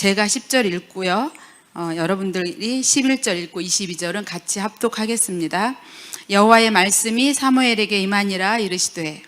제가 10절 읽고요. 여러분들이 11절 읽고 22절은 같이 합독하겠습니다. 여호와의 말씀이 사무엘에게 임하니라. 이르시되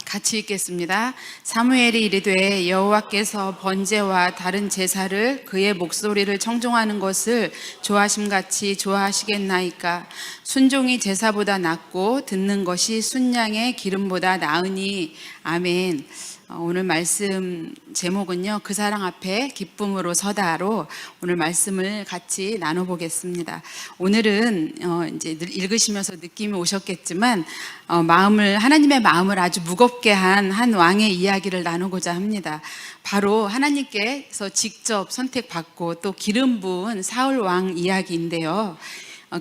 같이 읽겠습니다. 사무엘이 이르되 여호와께서 번제와 다른 제사를 그의 목소리를 청종하는 것을 좋아하심같이 좋아하시겠나이까. 순종이 제사보다 낫고 듣는 것이 순양의 기름보다 나으니. 아멘. 오늘 말씀 제목은요, 그 사랑 앞에 기쁨으로 서다로 오늘 말씀을 같이 나눠보겠습니다. 오늘은 이제 읽으시면서 느낌이 오셨겠지만 하나님의 마음을 아주 무겁게 한 왕의 이야기를 나누고자 합니다. 바로 하나님께서 직접 선택받고 또 기름 부은 사울 왕 이야기인데요.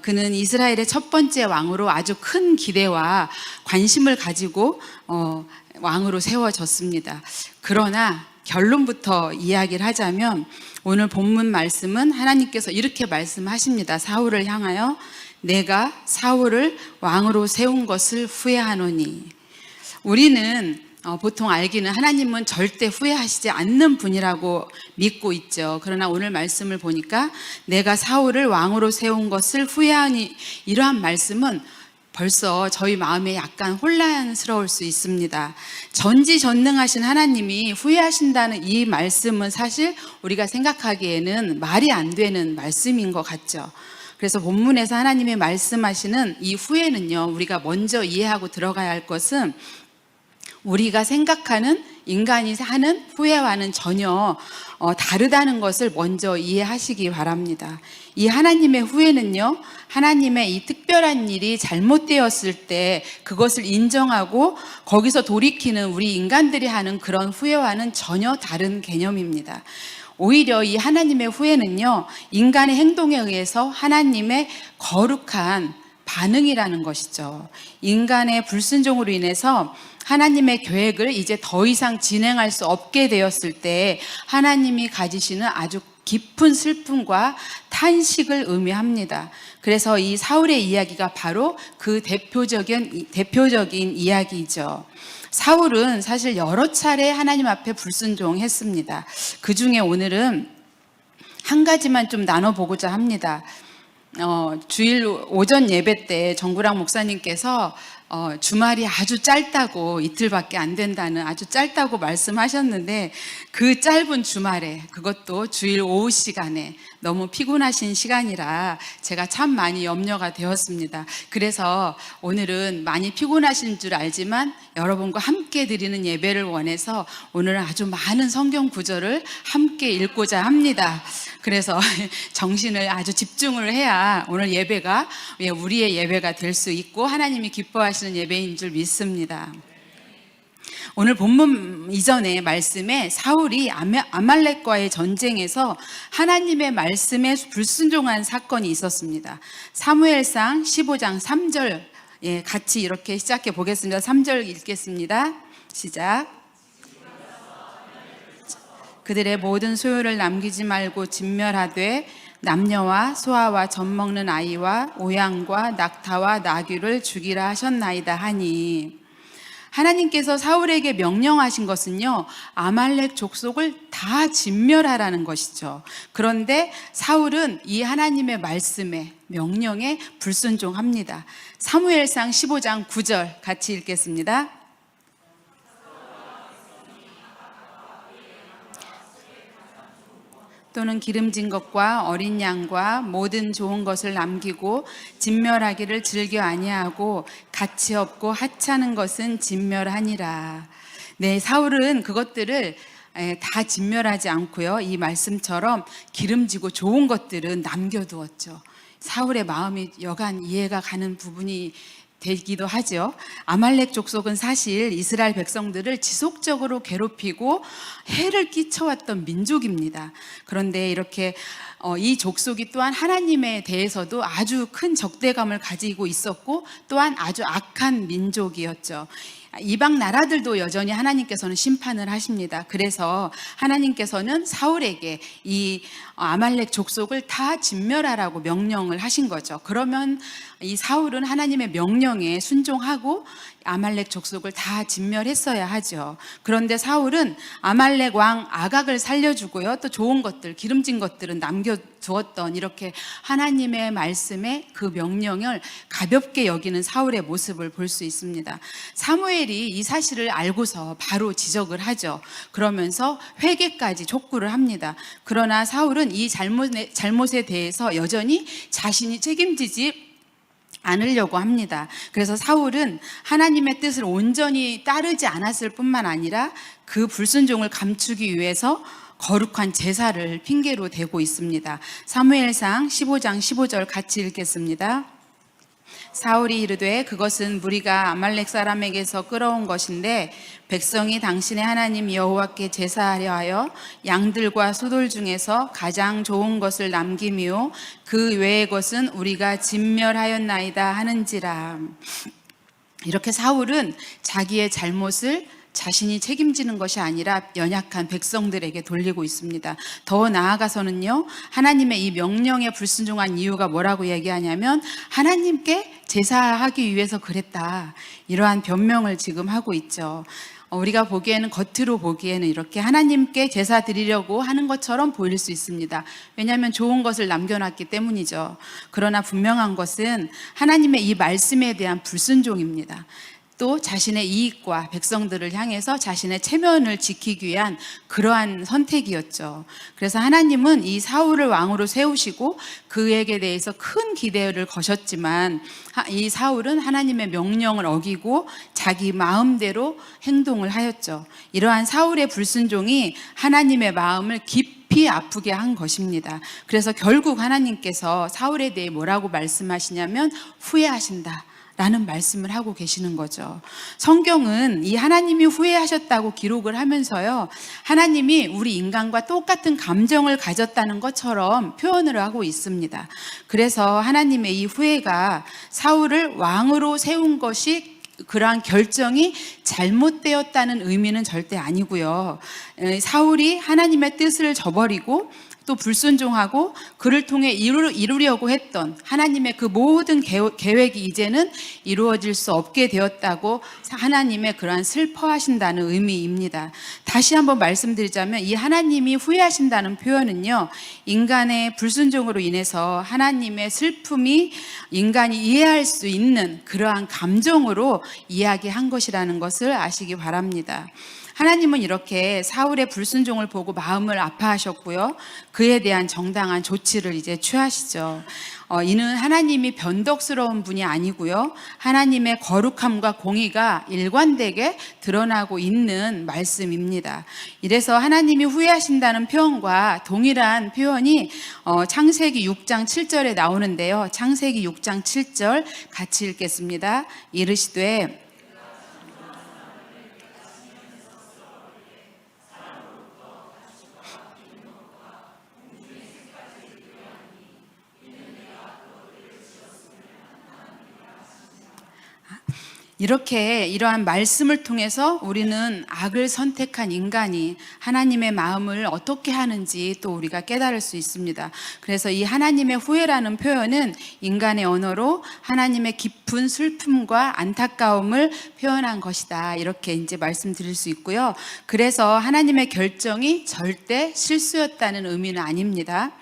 그는 이스라엘의 첫 번째 왕으로 아주 큰 기대와 관심을 가지고 왕으로 세워졌습니다. 그러나 결론부터 이야기를 하자면 오늘 본문 말씀은 하나님께서 이렇게 말씀하십니다. 사울을 향하여 내가 사울을 왕으로 세운 것을 후회하노니. 우리는 보통 알기는 하나님은 절대 후회하시지 않는 분이라고 믿고 있죠. 그러나 오늘 말씀을 보니까 내가 사울을 왕으로 세운 것을 후회하니, 이러한 말씀은 벌써 저희 마음에 약간 혼란스러울 수 있습니다. 전지전능하신 하나님이 후회하신다는 이 말씀은 사실 우리가 생각하기에는 말이 안 되는 말씀인 것 같죠. 그래서 본문에서 하나님이 말씀하시는 이 후회는요, 우리가 먼저 이해하고 들어가야 할 것은 우리가 생각하는 인간이 하는 후회와는 전혀 다르다는 것을 먼저 이해하시기 바랍니다. 이 하나님의 후회는요, 하나님의 이 특별한 일이 잘못되었을 때 그것을 인정하고 거기서 돌이키는 우리 인간들이 하는 그런 후회와는 전혀 다른 개념입니다. 오히려 이 하나님의 후회는요, 인간의 행동에 의해서 하나님의 거룩한 반응이라는 것이죠. 인간의 불순종으로 인해서 하나님의 계획을 이제 더 이상 진행할 수 없게 되었을 때 하나님이 가지시는 아주 깊은 슬픔과 탄식을 의미합니다. 그래서 이 사울의 이야기가 바로 그 대표적인 이야기죠. 사울은 사실 여러 차례 하나님 앞에 불순종했습니다. 그 중에 오늘은 한 가지만 좀 나눠보고자 합니다. 주일 오전 예배 때 정구랑 목사님께서 주말이 아주 짧다고, 이틀밖에 안 된다는 아주 짧다고 말씀하셨는데, 그 짧은 주말에, 그것도 주일 오후 시간에 너무 피곤하신 시간이라 제가 참 많이 염려가 되었습니다. 그래서 오늘은 많이 피곤하신 줄 알지만 여러분과 함께 드리는 예배를 원해서 오늘은 아주 많은 성경 구절을 함께 읽고자 합니다. 그래서 정신을 아주 집중을 해야 오늘 예배가 우리의 예배가 될 수 있고 하나님이 기뻐하시는 예배인 줄 믿습니다. 오늘 본문 이전의 말씀에 사울이 아말렉과의 전쟁에서 하나님의 말씀에 불순종한 사건이 있었습니다. 사무엘상 15장 3절 같이 이렇게 시작해 보겠습니다. 3절 읽겠습니다. 시작. 그들의 모든 소유를 남기지 말고 진멸하되 남녀와 소아와 젖먹는 아이와 오양과 낙타와 나귀를 죽이라 하셨나이다 하니. 하나님께서 사울에게 명령하신 것은요, 아말렉 족속을 다 진멸하라는 것이죠. 그런데 사울은 이 하나님의 말씀에, 명령에 불순종합니다. 사무엘상 15장 9절 같이 읽겠습니다. 또는 기름진 것과 어린 양과 모든 좋은 것을 남기고 진멸하기를 즐겨 아니하고 가치 없고 하찮은 것은 진멸하니라. 네, 사울은 그것들을 다 진멸하지 않고요, 이 말씀처럼 기름지고 좋은 것들은 남겨두었죠. 사울의 마음이 여간 이해가 가는 부분이 되기도 하죠. 아말렉 족속은 사실 이스라엘 백성들을 지속적으로 괴롭히고 해를 끼쳐왔던 민족입니다. 그런데 이렇게 이 족속이 또한 하나님에 대해서도 아주 큰 적대감을 가지고 있었고 또한 아주 악한 민족이었죠. 이방 나라들도 여전히 하나님께서는 심판을 하십니다. 그래서 하나님께서는 사울에게 이 아말렉 족속을 다 진멸하라고 명령을 하신 거죠. 그러면 이 사울은 하나님의 명령에 순종하고 아말렉 족속을 다 진멸했어야 하죠. 그런데 사울은 아말렉 왕 아각을 살려주고요, 또 좋은 것들, 기름진 것들은 남겨두었던, 이렇게 하나님의 말씀에 그 명령을 가볍게 여기는 사울의 모습을 볼 수 있습니다. 사무엘이 이 사실을 알고서 바로 지적을 하죠. 그러면서 회개까지 촉구를 합니다. 그러나 사울은 이 잘못에 대해서 여전히 자신이 책임지지 않으려고 합니다. 그래서 사울은 하나님의 뜻을 온전히 따르지 않았을 뿐만 아니라 그 불순종을 감추기 위해서 거룩한 제사를 핑계로 대고 있습니다. 사무엘상 15장 15절 같이 읽겠습니다. 사울이 이르되 그것은 무리가 아말렉 사람에게서 끌어온 것인데 백성이 당신의 하나님 여호와께 제사하려 하여 양들과 소돌 중에서 가장 좋은 것을 남김이요 그 외의 것은 우리가 진멸하였나이다 하는지라. 이렇게 사울은 자기의 잘못을 자신이 책임지는 것이 아니라 연약한 백성들에게 돌리고 있습니다. 더 나아가서는요, 하나님의 이 명령에 불순종한 이유가 뭐라고 얘기하냐면 하나님께 제사하기 위해서 그랬다, 이러한 변명을 지금 하고 있죠. 우리가 보기에는, 겉으로 보기에는 이렇게 하나님께 제사 드리려고 하는 것처럼 보일 수 있습니다. 왜냐하면 좋은 것을 남겨놨기 때문이죠. 그러나 분명한 것은 하나님의 이 말씀에 대한 불순종입니다. 또 자신의 이익과 백성들을 향해서 자신의 체면을 지키기 위한 그러한 선택이었죠. 그래서 하나님은 이 사울을 왕으로 세우시고 그에게 대해서 큰 기대를 거셨지만 이 사울은 하나님의 명령을 어기고 자기 마음대로 행동을 하였죠. 이러한 사울의 불순종이 하나님의 마음을 깊이 아프게 한 것입니다. 그래서 결국 하나님께서 사울에 대해 뭐라고 말씀하시냐면 후회하신다 라는 말씀을 하고 계시는 거죠. 성경은 이 하나님이 후회하셨다고 기록을 하면서요, 하나님이 우리 인간과 똑같은 감정을 가졌다는 것처럼 표현을 하고 있습니다. 그래서 하나님의 이 후회가 사울을 왕으로 세운 것이, 그러한 결정이 잘못되었다는 의미는 절대 아니고요, 사울이 하나님의 뜻을 저버리고 또 불순종하고 그를 통해 이루려고 했던 하나님의 그 모든 계획이 이제는 이루어질 수 없게 되었다고 하나님의 그러한 슬퍼하신다는 의미입니다. 다시 한번 말씀드리자면 이 하나님이 후회하신다는 표현은요, 인간의 불순종으로 인해서 하나님의 슬픔이 인간이 이해할 수 있는 그러한 감정으로 이야기한 것이라는 것을 아시기 바랍니다. 하나님은 이렇게 사울의 불순종을 보고 마음을 아파하셨고요, 그에 대한 정당한 조치를 이제 취하시죠. 이는 하나님이 변덕스러운 분이 아니고요, 하나님의 거룩함과 공의가 일관되게 드러나고 있는 말씀입니다. 이래서 하나님이 후회하신다는 표현과 동일한 표현이 창세기 6장 7절에 나오는데요, 창세기 6장 7절 같이 읽겠습니다. 이르시되 이렇게 이러한 말씀을 통해서 우리는 악을 선택한 인간이 하나님의 마음을 어떻게 하는지 또 우리가 깨달을 수 있습니다. 그래서 이 하나님의 후회라는 표현은 인간의 언어로 하나님의 깊은 슬픔과 안타까움을 표현한 것이다, 이렇게 이제 말씀드릴 수 있고요. 그래서 하나님의 결정이 절대 실수였다는 의미는 아닙니다.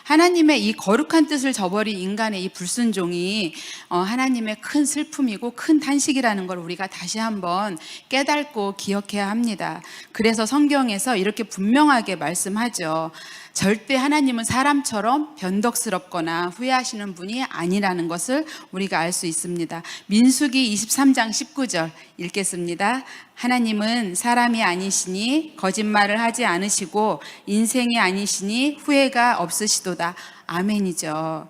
하나님의 이 거룩한 뜻을 저버린 인간의 이 불순종이 하나님의 큰 슬픔이고 큰 탄식이라는 걸 우리가 다시 한번 깨닫고 기억해야 합니다. 그래서 성경에서 이렇게 분명하게 말씀하죠. 절대 하나님은 사람처럼 변덕스럽거나 후회하시는 분이 아니라는 것을 우리가 알 수 있습니다. 민수기 23장 19절 읽겠습니다. 하나님은 사람이 아니시니 거짓말을 하지 않으시고 인생이 아니시니 후회가 없으시도다. 아멘이죠.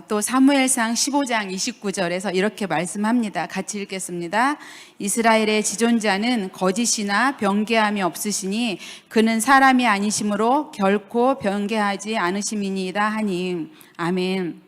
또 사무엘상 15장 29절에서 이렇게 말씀합니다. 같이 읽겠습니다. 이스라엘의 지존자는 거짓이나 변개함이 없으시니 그는 사람이 아니심으로 결코 변개하지 않으심이니이다 하니. 아멘.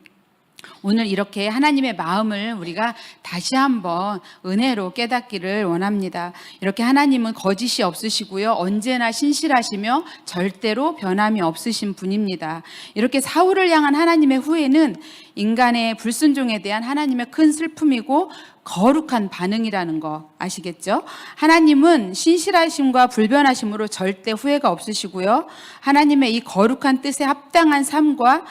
오늘 이렇게 하나님의 마음을 우리가 다시 한번 은혜로 깨닫기를 원합니다. 이렇게 하나님은 거짓이 없으시고요, 언제나 신실하시며 절대로 변함이 없으신 분입니다. 이렇게 사울을 향한 하나님의 후회는 인간의 불순종에 대한 하나님의 큰 슬픔이고 거룩한 반응이라는 거 아시겠죠? 하나님은 신실하심과 불변하심으로 절대 후회가 없으시고요, 하나님의 이 거룩한 뜻에 합당한 삶과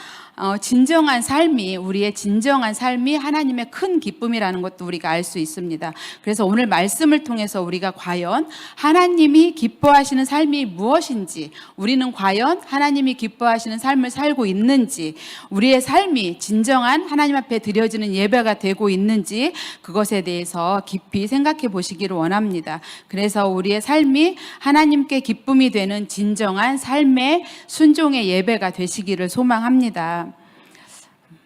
진정한 삶이, 우리의 진정한 삶이 하나님의 큰 기쁨이라는 것도 우리가 알 수 있습니다. 그래서 오늘 말씀을 통해서 우리가 과연 하나님이 기뻐하시는 삶이 무엇인지, 우리는 과연 하나님이 기뻐하시는 삶을 살고 있는지, 우리의 삶이 진정한 하나님 앞에 드려지는 예배가 되고 있는지, 그것에 대해서 깊이 생각해 보시기를 원합니다. 그래서 우리의 삶이 하나님께 기쁨이 되는 진정한 삶의 순종의 예배가 되시기를 소망합니다.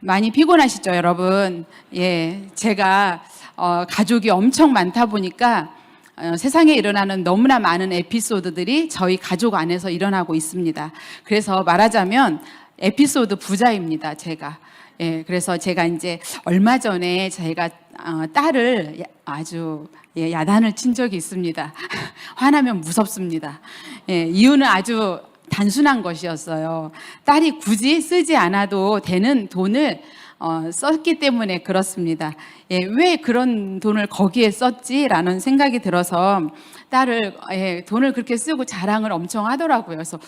많이 피곤하시죠, 여러분? 예, 제가 가족이 엄청 많다 보니까 세상에 일어나는 너무나 많은 에피소드들이 저희 가족 안에서 일어나고 있습니다. 그래서 말하자면 에피소드 부자입니다, 제가. 예, 그래서 제가 이제 얼마 전에 제가 딸을 아주 야단을 친 적이 있습니다. 화나면 무섭습니다. 예, 이유는 아주 단순한 것이었어요. 딸이 굳이 쓰지 않아도 되는 돈을 썼기 때문에 그렇습니다. 예, 왜 그런 돈을 거기에 썼지라는 생각이 들어서 딸을 돈을 그렇게 쓰고 자랑을 엄청 하더라고요. 그래서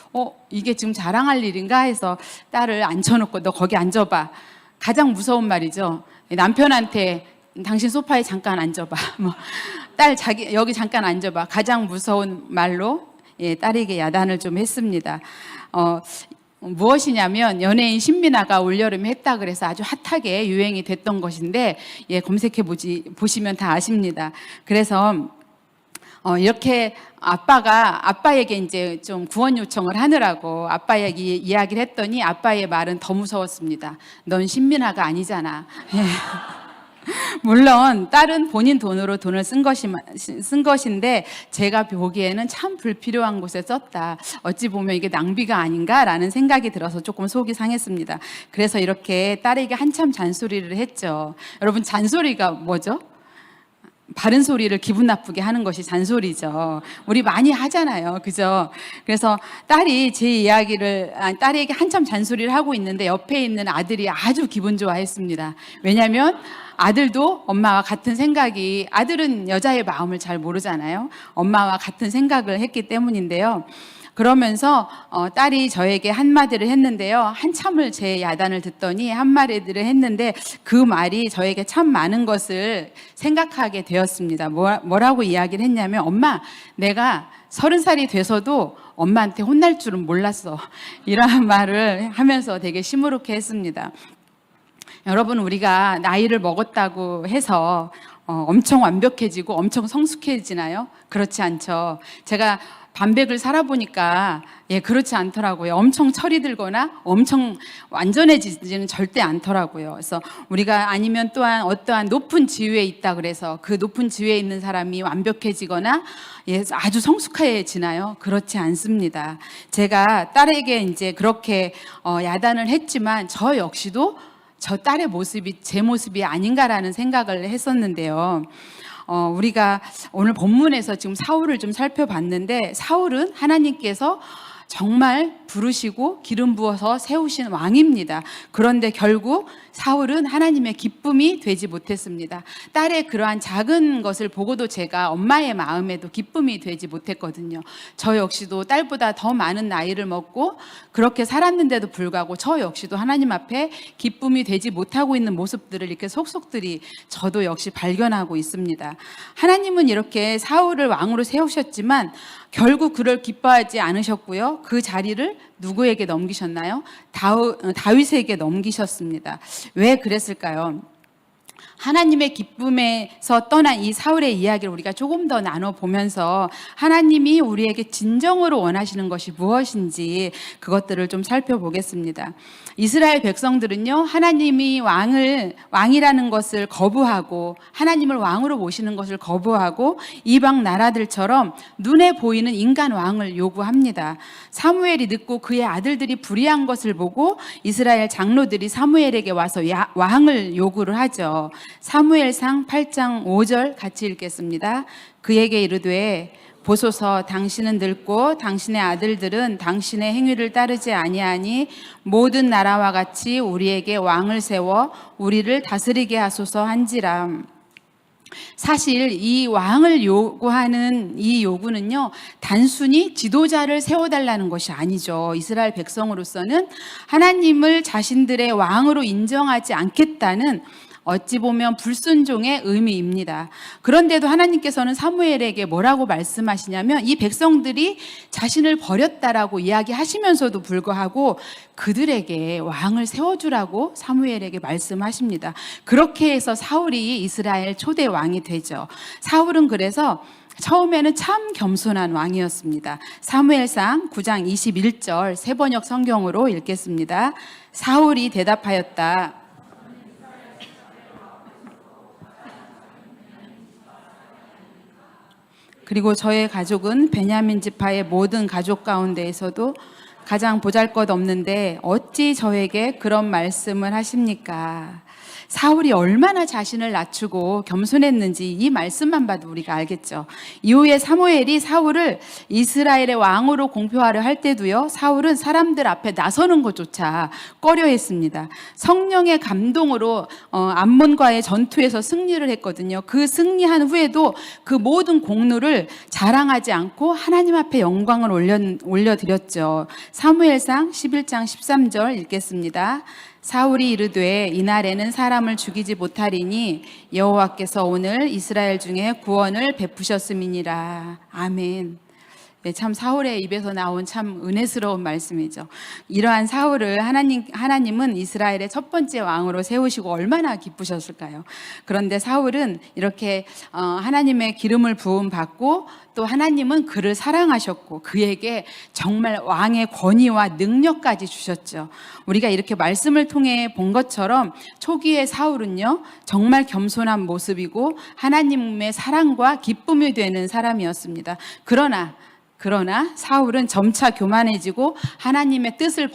이게 지금 자랑할 일인가 해서 딸을 앉혀놓고 너 거기 앉아봐. 가장 무서운 말이죠. 남편한테 당신 소파에 잠깐 앉아봐. 딸 여기 잠깐 앉아봐. 가장 무서운 말로 딸에게 야단을 좀 했습니다. 무엇이냐면 연예인 신민아가 올여름에 했다 그래서 아주 핫하게 유행이 됐던 것인데, 검색해 보시면 다 아십니다. 그래서 이렇게 아빠에게 이제 좀 구원 요청을 하느라고 아빠에게 이야기를 했더니 아빠의 말은 더 무서웠습니다. 넌 신민아가 아니잖아. 물론 딸은 본인 돈으로 돈을 쓴 것인데 제가 보기에는 참 불필요한 곳에 썼다. 어찌 보면 이게 낭비가 아닌가라는 생각이 들어서 조금 속이 상했습니다. 그래서 이렇게 딸에게 한참 잔소리를 했죠. 여러분, 잔소리가 뭐죠? 바른 소리를 기분 나쁘게 하는 것이 잔소리죠. 우리 많이 하잖아요, 그죠? 그래서 딸이 제 딸에게 한참 잔소리를 하고 있는데 옆에 있는 아들이 아주 기분 좋아했습니다. 왜냐하면 아들도 엄마와 같은 생각이, 아들은 여자의 마음을 잘 모르잖아요. 엄마와 같은 생각을 했기 때문인데요. 그러면서 딸이 저에게 한마디를 했는데요. 한참을 제 야단을 듣더니 한마디를 했는데 그 말이 저에게 참 많은 것을 생각하게 되었습니다. 뭐라고 이야기를 했냐면, 엄마, 내가 30살이 돼서도 엄마한테 혼날 줄은 몰랐어. 이런 말을 하면서 되게 시무룩해 했습니다. 여러분, 우리가 나이를 먹었다고 해서 엄청 완벽해지고 엄청 성숙해지나요? 그렇지 않죠. 제가 반백을 살아보니까 그렇지 않더라고요. 엄청 철이 들거나 엄청 완전해지지는 절대 않더라고요. 그래서 우리가 아니면 또한 어떠한 높은 지위에 있다 그래서 그 높은 지위에 있는 사람이 완벽해지거나 아주 성숙해지나요? 그렇지 않습니다. 제가 딸에게 이제 그렇게 야단을 했지만 저 역시도 저 딸의 모습이 제 모습이 아닌가라는 생각을 했었는데요. 우리가 오늘 본문에서 지금 사울을 좀 살펴봤는데, 사울은 하나님께서 정말 부르시고 기름 부어서 세우신 왕입니다. 그런데 결국 사울은 하나님의 기쁨이 되지 못했습니다. 딸의 그러한 작은 것을 보고도 제가 엄마의 마음에도 기쁨이 되지 못했거든요. 저 역시도 딸보다 더 많은 나이를 먹고 그렇게 살았는데도 불구하고 저 역시도 하나님 앞에 기쁨이 되지 못하고 있는 모습들을 이렇게 속속들이 저도 역시 발견하고 있습니다. 하나님은 이렇게 사울을 왕으로 세우셨지만 결국 그를 기뻐하지 않으셨고요. 그 자리를 누구에게 넘기셨나요? 다윗에게 넘기셨습니다. 왜 그랬을까요? 하나님의 기쁨에서 떠난 이 사울의 이야기를 우리가 조금 더 나눠보면서 하나님이 우리에게 진정으로 원하시는 것이 무엇인지 그것들을 좀 살펴보겠습니다. 이스라엘 백성들은요, 하나님이 왕이라는 것을 거부하고 하나님을 왕으로 모시는 것을 거부하고 이방 나라들처럼 눈에 보이는 인간 왕을 요구합니다. 사무엘이 늙고 그의 아들들이 불의한 것을 보고 이스라엘 장로들이 사무엘에게 와서 왕을 요구를 하죠. 사무엘상 8장 5절 같이 읽겠습니다. 그에게 이르되 보소서, 당신은 늙고 당신의 아들들은 당신의 행위를 따르지 아니하니 모든 나라와 같이 우리에게 왕을 세워 우리를 다스리게 하소서 한지라. 사실 이 왕을 요구하는 이 요구는요, 단순히 지도자를 세워달라는 것이 아니죠. 이스라엘 백성으로서는 하나님을 자신들의 왕으로 인정하지 않겠다는 어찌 보면 불순종의 의미입니다. 그런데도 하나님께서는 사무엘에게 뭐라고 말씀하시냐면, 이 백성들이 자신을 버렸다라고 이야기하시면서도 불구하고 그들에게 왕을 세워주라고 사무엘에게 말씀하십니다. 그렇게 해서 사울이 이스라엘 초대 왕이 되죠. 사울은 그래서 처음에는 참 겸손한 왕이었습니다. 사무엘상 9장 21절 새번역 성경으로 읽겠습니다. 사울이 대답하였다. 그리고 저의 가족은 베냐민 지파의 모든 가족 가운데에서도 가장 보잘것없는데 어찌 저에게 그런 말씀을 하십니까? 사울이 얼마나 자신을 낮추고 겸손했는지 이 말씀만 봐도 우리가 알겠죠. 이후에 사무엘이 사울을 이스라엘의 왕으로 공표하려 할 때도요, 사울은 사람들 앞에 나서는 것조차 꺼려했습니다. 성령의 감동으로 암몬과의 전투에서 승리를 했거든요. 그 승리한 후에도 그 모든 공로를 자랑하지 않고 하나님 앞에 영광을 올려드렸죠. 사무엘상 11장 13절 읽겠습니다. 사울이 이르되 이날에는 사람을 죽이지 못하리니 여호와께서 오늘 이스라엘 중에 구원을 베푸셨음이니라. 아멘. 네, 참 사울의 입에서 나온 참 은혜스러운 말씀이죠. 이러한 사울을 하나님은 이스라엘의 첫 번째 왕으로 세우시고 얼마나 기쁘셨을까요? 그런데 사울은 이렇게 하나님의 기름을 부음 받고 또 하나님은 그를 사랑하셨고 그에게 정말 왕의 권위와 능력까지 주셨죠. 우리가 이렇게 말씀을 통해 본 것처럼 초기의 사울은요, 정말 겸손한 모습이고 하나님의 사랑과 기쁨이 되는 사람이었습니다. 그러나 사울은 점차 교만해지고 하나님의 뜻을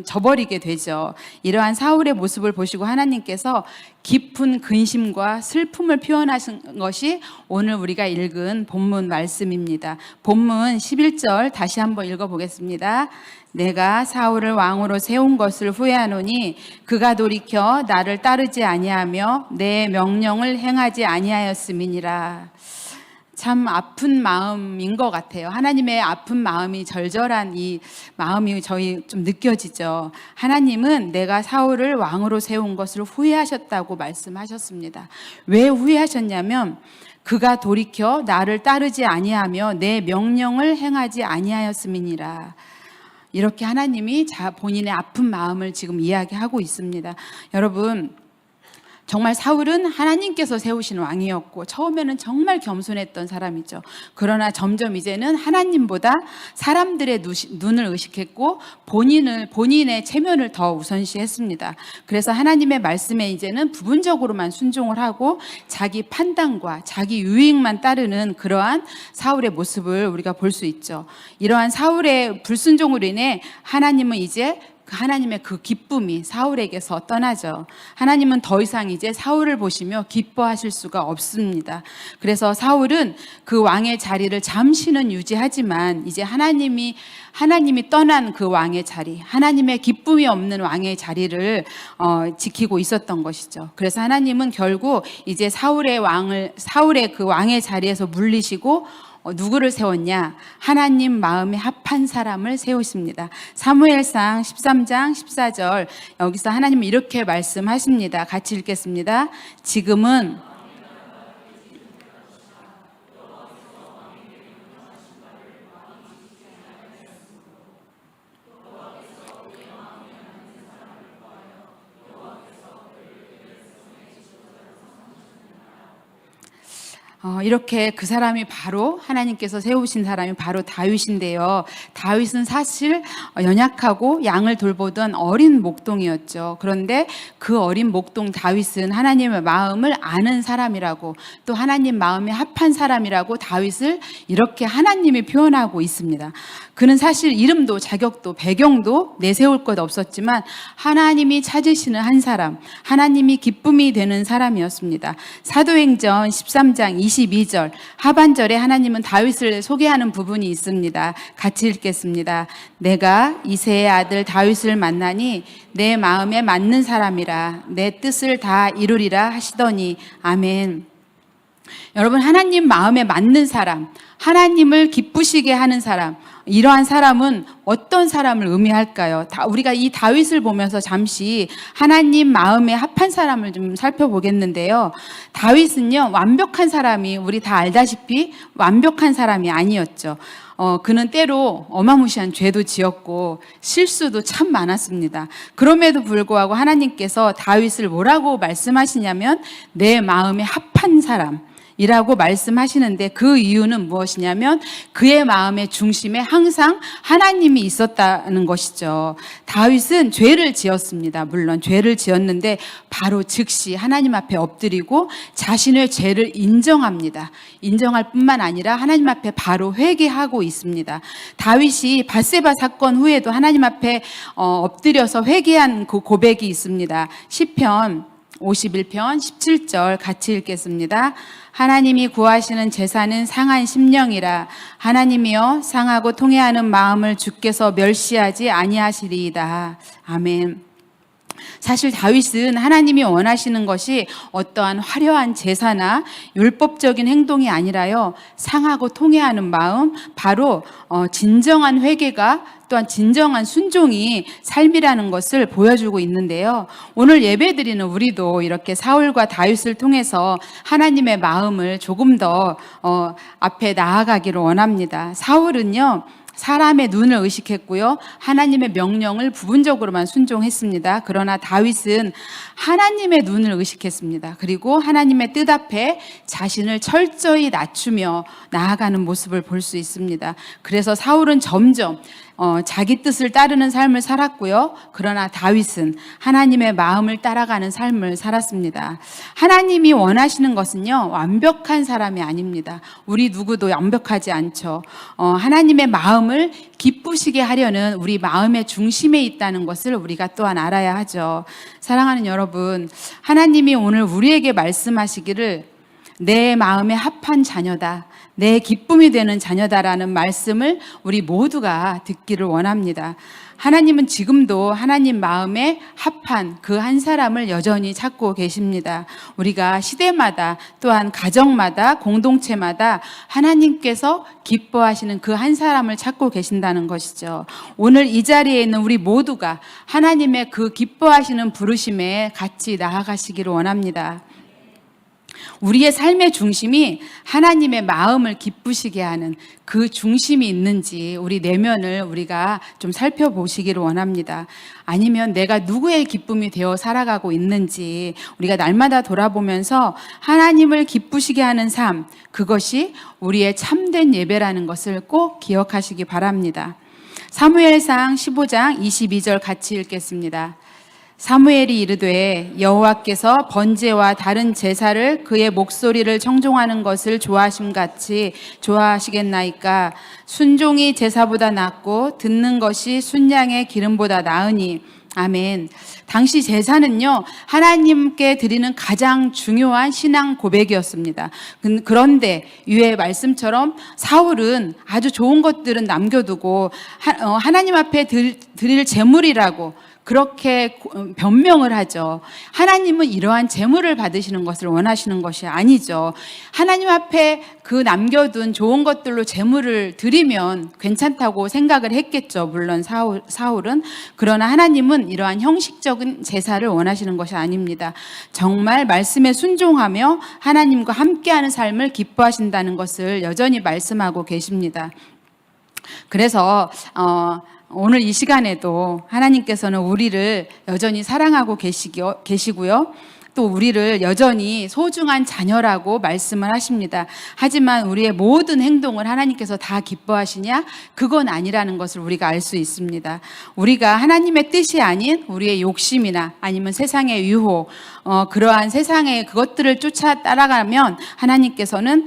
저버리게 되죠. 이러한 사울의 모습을 보시고 하나님께서 깊은 근심과 슬픔을 표현하신 것이 오늘 우리가 읽은 본문 말씀입니다. 본문 11절 다시 한번 읽어보겠습니다. 내가 사울을 왕으로 세운 것을 후회하노니 그가 돌이켜 나를 따르지 아니하며 내 명령을 행하지 아니하였음이니라. 참 아픈 마음인 것 같아요. 하나님의 아픈 마음이 절절한 이 마음이 저희 좀 느껴지죠. 하나님은 내가 사울을 왕으로 세운 것을 후회하셨다고 말씀하셨습니다. 왜 후회하셨냐면 그가 돌이켜 나를 따르지 아니하며 내 명령을 행하지 아니하였음이니라. 이렇게 하나님이 본인의 아픈 마음을 지금 이야기하고 있습니다. 여러분, 정말 사울은 하나님께서 세우신 왕이었고 처음에는 정말 겸손했던 사람이죠. 그러나 점점 이제는 하나님보다 사람들의 눈을 의식했고 본인의 체면을 더 우선시했습니다. 그래서 하나님의 말씀에 이제는 부분적으로만 순종을 하고 자기 판단과 자기 유익만 따르는 그러한 사울의 모습을 우리가 볼 수 있죠. 이러한 사울의 불순종으로 인해 하나님은 이제 하나님의 그 기쁨이 사울에게서 떠나죠. 하나님은 더 이상 이제 사울을 보시며 기뻐하실 수가 없습니다. 그래서 사울은 그 왕의 자리를 잠시는 유지하지만 이제 하나님이 떠난 그 왕의 자리, 하나님의 기쁨이 없는 왕의 자리를 지키고 있었던 것이죠. 그래서 하나님은 결국 이제 사울의 그 왕의 자리에서 물리시고 누구를 세웠냐? 하나님 마음에 합한 사람을 세우십니다. 사무엘상 13장 14절 여기서 하나님은 이렇게 말씀하십니다. 같이 읽겠습니다. 지금은 이렇게 그 사람이 바로 하나님께서 세우신 사람이 바로 다윗인데요. 다윗은 사실 연약하고 양을 돌보던 어린 목동이었죠. 그런데 그 어린 목동 다윗은 하나님의 마음을 아는 사람이라고, 또 하나님 마음에 합한 사람이라고 다윗을 이렇게 하나님이 표현하고 있습니다. 그는 사실 이름도 자격도 배경도 내세울 것 없었지만 하나님이 찾으시는 한 사람, 하나님이 기쁨이 되는 사람이었습니다. 사도행전 13장 22절 하반절에 하나님은 다윗을 소개하는 부분이 있습니다. 같이 읽겠습니다. 내가 이새의 아들 다윗을 만나니 내 마음에 맞는 사람이라 내 뜻을 다 이루리라 하시더니 아멘. 여러분, 하나님 마음에 맞는 사람, 하나님을 기쁘시게 하는 사람, 이러한 사람은 어떤 사람을 의미할까요? 우리가 이 다윗을 보면서 잠시 하나님 마음에 합한 사람을 좀 살펴보겠는데요. 다윗은요, 완벽한 사람이, 우리 다 알다시피 완벽한 사람이 아니었죠. 그는 때로 어마무시한 죄도 지었고 실수도 참 많았습니다. 그럼에도 불구하고 하나님께서 다윗을 뭐라고 말씀하시냐면 내 마음에 합한 사람 이라고 말씀하시는데, 그 이유는 무엇이냐면 그의 마음의 중심에 항상 하나님이 있었다는 것이죠. 다윗은 죄를 지었습니다. 물론 죄를 지었는데 바로 즉시 하나님 앞에 엎드리고 자신의 죄를 인정합니다. 인정할 뿐만 아니라 하나님 앞에 바로 회개하고 있습니다. 다윗이 밧세바 사건 후에도 하나님 앞에 엎드려서 회개한 그 고백이 있습니다. 시편 51편 17절 같이 읽겠습니다. 하나님이 구하시는 제사는 상한 심령이라 하나님이여 상하고 통회하는 마음을 주께서 멸시하지 아니하시리이다. 아멘. 사실 다윗은 하나님이 원하시는 것이 어떠한 화려한 제사나 율법적인 행동이 아니라요, 상하고 통회하는 마음, 바로 진정한 회개가 또한 진정한 순종이 삶이라는 것을 보여주고 있는데요. 오늘 예배드리는 우리도 이렇게 사울과 다윗을 통해서 하나님의 마음을 조금 더 앞에 나아가기를 원합니다. 사울은요, 사람의 눈을 의식했고요, 하나님의 명령을 부분적으로만 순종했습니다. 그러나 다윗은 하나님의 눈을 의식했습니다. 그리고 하나님의 뜻 앞에 자신을 철저히 낮추며 나아가는 모습을 볼 수 있습니다. 그래서 사울은 점점 자기 뜻을 따르는 삶을 살았고요. 그러나 다윗은 하나님의 마음을 따라가는 삶을 살았습니다. 하나님이 원하시는 것은요, 완벽한 사람이 아닙니다. 우리 누구도 완벽하지 않죠. 하나님의 마음을 기쁘시게 하려는 우리 마음의 중심에 있다는 것을 우리가 또한 알아야 하죠. 사랑하는 여러분, 하나님이 오늘 우리에게 말씀하시기를 내 마음에 합한 자녀다, 내 기쁨이 되는 자녀다라는 말씀을 우리 모두가 듣기를 원합니다. 하나님은 지금도 하나님 마음에 합한 그 한 사람을 여전히 찾고 계십니다. 우리가 시대마다 또한 가정마다 공동체마다 하나님께서 기뻐하시는 그 한 사람을 찾고 계신다는 것이죠. 오늘 이 자리에 있는 우리 모두가 하나님의 그 기뻐하시는 부르심에 같이 나아가시기를 원합니다. 우리의 삶의 중심이 하나님의 마음을 기쁘시게 하는 그 중심이 있는지 우리 내면을 우리가 좀 살펴보시기를 원합니다. 아니면 내가 누구의 기쁨이 되어 살아가고 있는지 우리가 날마다 돌아보면서 하나님을 기쁘시게 하는 삶, 그것이 우리의 참된 예배라는 것을 꼭 기억하시기 바랍니다. 사무엘상 15장 22절 같이 읽겠습니다. 사무엘이 이르되 여호와께서 번제와 다른 제사를 그의 목소리를 청종하는 것을 좋아하심같이 좋아하시겠나이까. 순종이 제사보다 낫고 듣는 것이 순양의 기름보다 나으니. 아멘. 당시 제사는요, 하나님께 드리는 가장 중요한 신앙 고백이었습니다. 그런데 위의 말씀처럼 사울은 아주 좋은 것들은 남겨두고 하나님 앞에 드릴 제물이라고 그렇게 변명을 하죠. 하나님은 이러한 제물을 받으시는 것을 원하시는 것이 아니죠. 하나님 앞에 그 남겨둔 좋은 것들로 제물을 드리면 괜찮다고 생각을 했겠죠. 물론 사울은. 그러나 하나님은 이러한 형식적인 제사를 원하시는 것이 아닙니다. 정말 말씀에 순종하며 하나님과 함께하는 삶을 기뻐하신다는 것을 여전히 말씀하고 계십니다. 그래서 오늘 이 시간에도 하나님께서는 우리를 여전히 사랑하고 계시고요. 또 우리를 여전히 소중한 자녀라고 말씀을 하십니다. 하지만 우리의 모든 행동을 하나님께서 다 기뻐하시냐? 그건 아니라는 것을 우리가 알 수 있습니다. 우리가 하나님의 뜻이 아닌 우리의 욕심이나 아니면 세상의 유혹, 그러한 세상의 그것들을 쫓아 따라가면 하나님께서는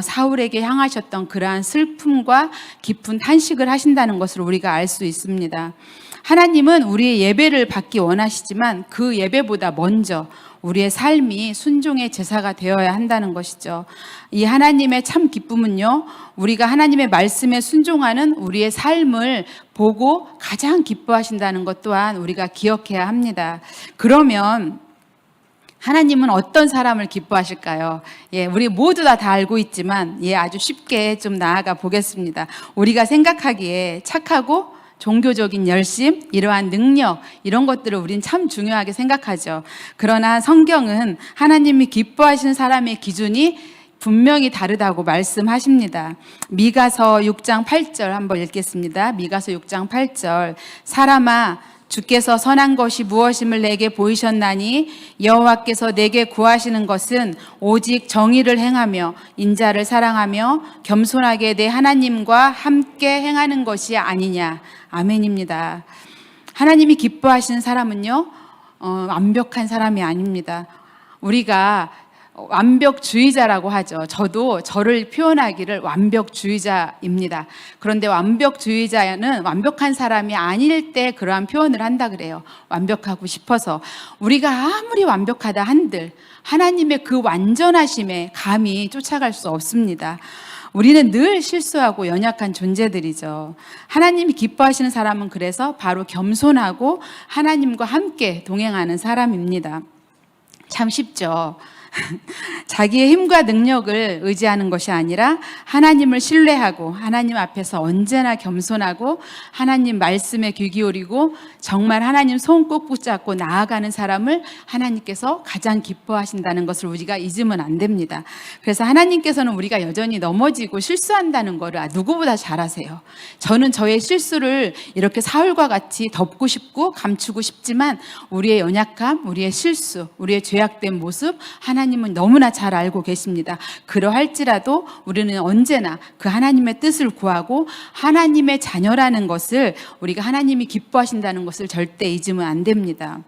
사울에게 향하셨던 그러한 슬픔과 깊은 탄식을 하신다는 것을 우리가 알 수 있습니다. 하나님은 우리의 예배를 받기 원하시지만 그 예배보다 먼저 우리의 삶이 순종의 제사가 되어야 한다는 것이죠. 이 하나님의 참 기쁨은요, 우리가 하나님의 말씀에 순종하는 우리의 삶을 보고 가장 기뻐하신다는 것 또한 우리가 기억해야 합니다. 그러면 하나님은 어떤 사람을 기뻐하실까요? 우리 모두 다 알고 있지만 아주 쉽게 좀 나아가 보겠습니다. 우리가 생각하기에 착하고 종교적인 열심, 이러한 능력, 이런 것들을 우린 참 중요하게 생각하죠. 그러나 성경은 하나님이 기뻐하시는 사람의 기준이 분명히 다르다고 말씀하십니다. 미가서 6장 8절 한번 읽겠습니다. 미가서 6장 8절. 사람아, 주께서 선한 것이 무엇임을 내게 보이셨나니 여호와께서 내게 구하시는 것은 오직 정의를 행하며 인자를 사랑하며 겸손하게 내 하나님과 함께 행하는 것이 아니냐. 아멘입니다. 하나님이 기뻐하시는 사람은요, 완벽한 사람이 아닙니다. 우리가 완벽주의자라고 하죠. 저도 저를 표현하기를 완벽주의자입니다. 그런데 완벽주의자는 완벽한 사람이 아닐 때 그러한 표현을 한다 그래요. 완벽하고 싶어서. 우리가 아무리 완벽하다 한들 하나님의 그 완전하심에 감히 쫓아갈 수 없습니다. 우리는 늘 실수하고 연약한 존재들이죠. 하나님이 기뻐하시는 사람은 그래서 바로 겸손하고 하나님과 함께 동행하는 사람입니다. 참 쉽죠. 자기의 힘과 능력을 의지하는 것이 아니라 하나님을 신뢰하고 하나님 앞에서 언제나 겸손하고 하나님 말씀에 귀 기울이고 정말 하나님 손 꼭 붙잡고 나아가는 사람을 하나님께서 가장 기뻐하신다는 것을 우리가 잊으면 안 됩니다. 그래서 하나님께서는 우리가 여전히 넘어지고 실수한다는 것을 누구보다 잘 아세요. 저는 저의 실수를 이렇게 사울과 같이 덮고 싶고 감추고 싶지만 우리의 연약함, 우리의 실수, 우리의 죄악된 모습 하나님은 너무나 잘 알고 계십니다. 그러할지라도 우리는 언제나 그 하나님의 뜻을 구하고 하나님의 자녀라는 것을 우리가 하나님이 기뻐하신다는 것을 절대 잊으면 안 됩니다.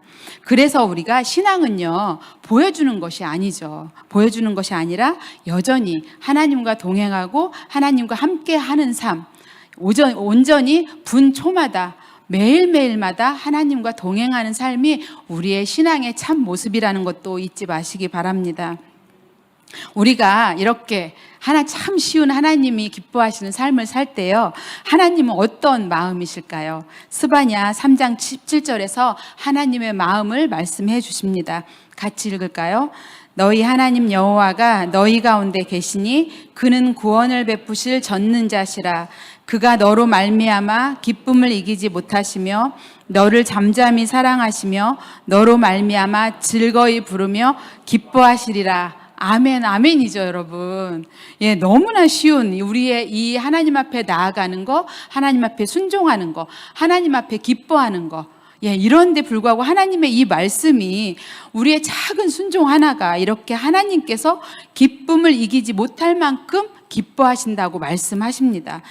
그래서 우리가 신앙은요, 보여주는 것이 아니죠. 보여주는 것이 아니라 여전히 하나님과 동행하고 하나님과 함께 하는 삶, 온전히 분초마다 매일매일마다 하나님과 동행하는 삶이 우리의 신앙의 참 모습이라는 것도 잊지 마시기 바랍니다. 우리가 이렇게 참 쉬운 하나님이 기뻐하시는 삶을 살 때요, 하나님은 어떤 마음이실까요? 스바냐 3장 17절에서 하나님의 마음을 말씀해 주십니다. 같이 읽을까요? 너희 하나님 여호와가 너희 가운데 계시니 그는 구원을 베푸실 전능자시라. 그가 너로 말미암아 기쁨을 이기지 못하시며 너를 잠잠히 사랑하시며 너로 말미암아 즐거이 부르며 기뻐하시리라. 아멘, 아멘이죠, 여러분. 너무나 쉬운 우리의 이 하나님 앞에 나아가는 거, 하나님 앞에 순종하는 거, 하나님 앞에 기뻐하는 거. 이런데 불구하고 하나님의 이 말씀이 우리의 작은 순종 하나가 이렇게 하나님께서 기쁨을 이기지 못할 만큼 기뻐하신다고 말씀하십니다.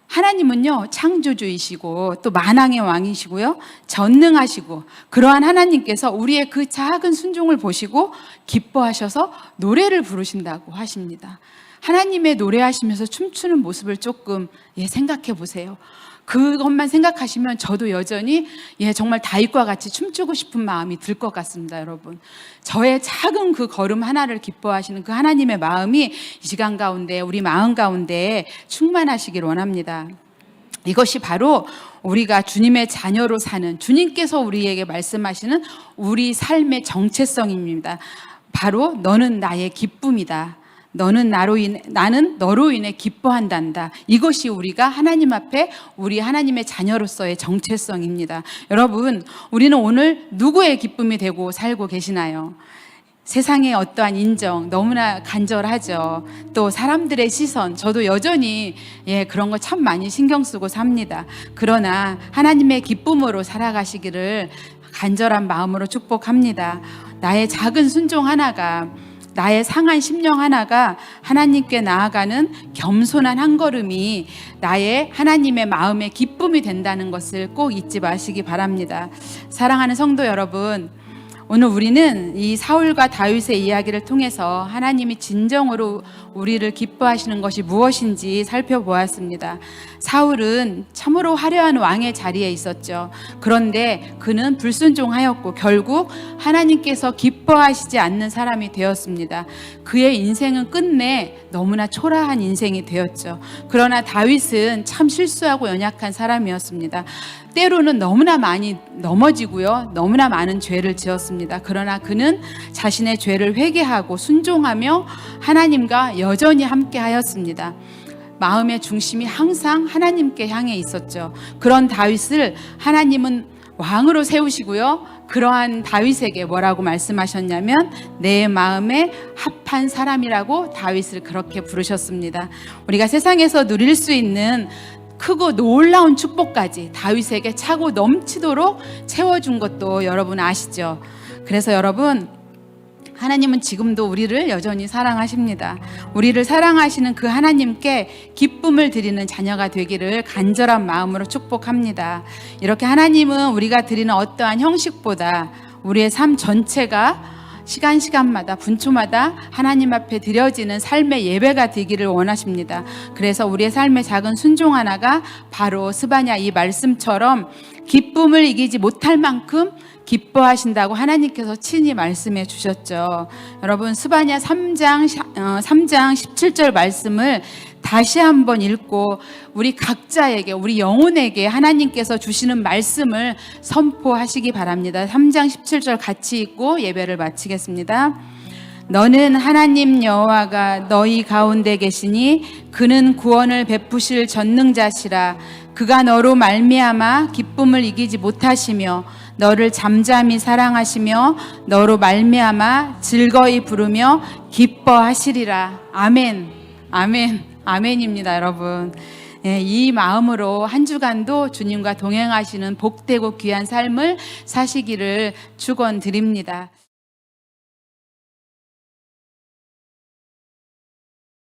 하나님은요, 창조주이시고 또 만왕의 왕이시고요, 전능하시고 그러한 하나님께서 우리의 그 작은 순종을 보시고 기뻐하셔서 노래를 부르신다고 하십니다. 하나님의 노래하시면서 춤추는 모습을 조금 생각해 보세요. 그것만 생각하시면 저도 여전히 정말 다윗과 같이 춤추고 싶은 마음이 들 것 같습니다, 여러분. 저의 작은 그 걸음 하나를 기뻐하시는 그 하나님의 마음이 이 시간 가운데 우리 마음 가운데 충만하시길 원합니다. 이것이 바로 우리가 주님의 자녀로 사는, 주님께서 우리에게 말씀하시는 우리 삶의 정체성입니다. 바로 너는 나의 기쁨이다. 나는 너로 인해 기뻐한단다. 이것이 우리가 하나님 앞에 우리 하나님의 자녀로서의 정체성입니다. 여러분, 우리는 오늘 누구의 기쁨이 되고 살고 계시나요? 세상의 어떠한 인정 너무나 간절하죠. 또 사람들의 시선, 저도 여전히 그런 거 참 많이 신경 쓰고 삽니다. 그러나 하나님의 기쁨으로 살아가시기를 간절한 마음으로 축복합니다. 나의 작은 순종 하나가, 나의 상한 심령 하나가 하나님께 나아가는 겸손한 한 걸음이 나의 하나님의 마음의 기쁨이 된다는 것을 꼭 잊지 마시기 바랍니다. 사랑하는 성도 여러분, 오늘 우리는 이 사울과 다윗의 이야기를 통해서 하나님이 진정으로 우리를 기뻐하시는 것이 무엇인지 살펴보았습니다. 사울은 참으로 화려한 왕의 자리에 있었죠. 그런데 그는 불순종하였고 결국 하나님께서 기뻐하시지 않는 사람이 되었습니다. 그의 인생은 끝내 너무나 초라한 인생이 되었죠. 그러나 다윗은 참 실수하고 연약한 사람이었습니다. 때로는 너무나 많이 넘어지고요, 너무나 많은 죄를 지었습니다. 그러나 그는 자신의 죄를 회개하고 순종하며 하나님과 여전히 함께 하였습니다. 마음의 중심이 항상 하나님께 향해 있었죠. 그런 다윗을 하나님은 왕으로 세우시고요, 그러한 다윗에게 뭐라고 말씀하셨냐면 내 마음에 합한 사람이라고 다윗을 그렇게 부르셨습니다. 우리가 세상에서 누릴 수 있는 크고 놀라운 축복까지 다윗에게 차고 넘치도록 채워준 것도 여러분 아시죠? 그래서 여러분, 하나님은 지금도 우리를 여전히 사랑하십니다. 우리를 사랑하시는 그 하나님께 기쁨을 드리는 자녀가 되기를 간절한 마음으로 축복합니다. 이렇게 하나님은 우리가 드리는 어떠한 형식보다 우리의 삶 전체가 시간마다 분초마다 하나님 앞에 드려지는 삶의 예배가 되기를 원하십니다. 그래서 우리의 삶의 작은 순종 하나가 바로 스바냐 이 말씀처럼 기쁨을 이기지 못할 만큼 기뻐하신다고 하나님께서 친히 말씀해 주셨죠. 여러분, 스바냐 3장 17절 말씀을 다시 한번 읽고 우리 각자에게, 우리 영혼에게 하나님께서 주시는 말씀을 선포하시기 바랍니다. 3장 17절 같이 읽고 예배를 마치겠습니다. 너는 하나님 여호와가 너희 가운데 계시니 그는 구원을 베푸실 전능자시라. 그가 너로 말미암아 기쁨을 이기지 못하시며 너를 잠잠히 사랑하시며 너로 말미암아 즐거이 부르며 기뻐하시리라. 아멘, 아멘, 아멘입니다, 여러분. 이 마음으로 한 주간도 주님과 동행하시는 복되고 귀한 삶을 사시기를 축원드립니다.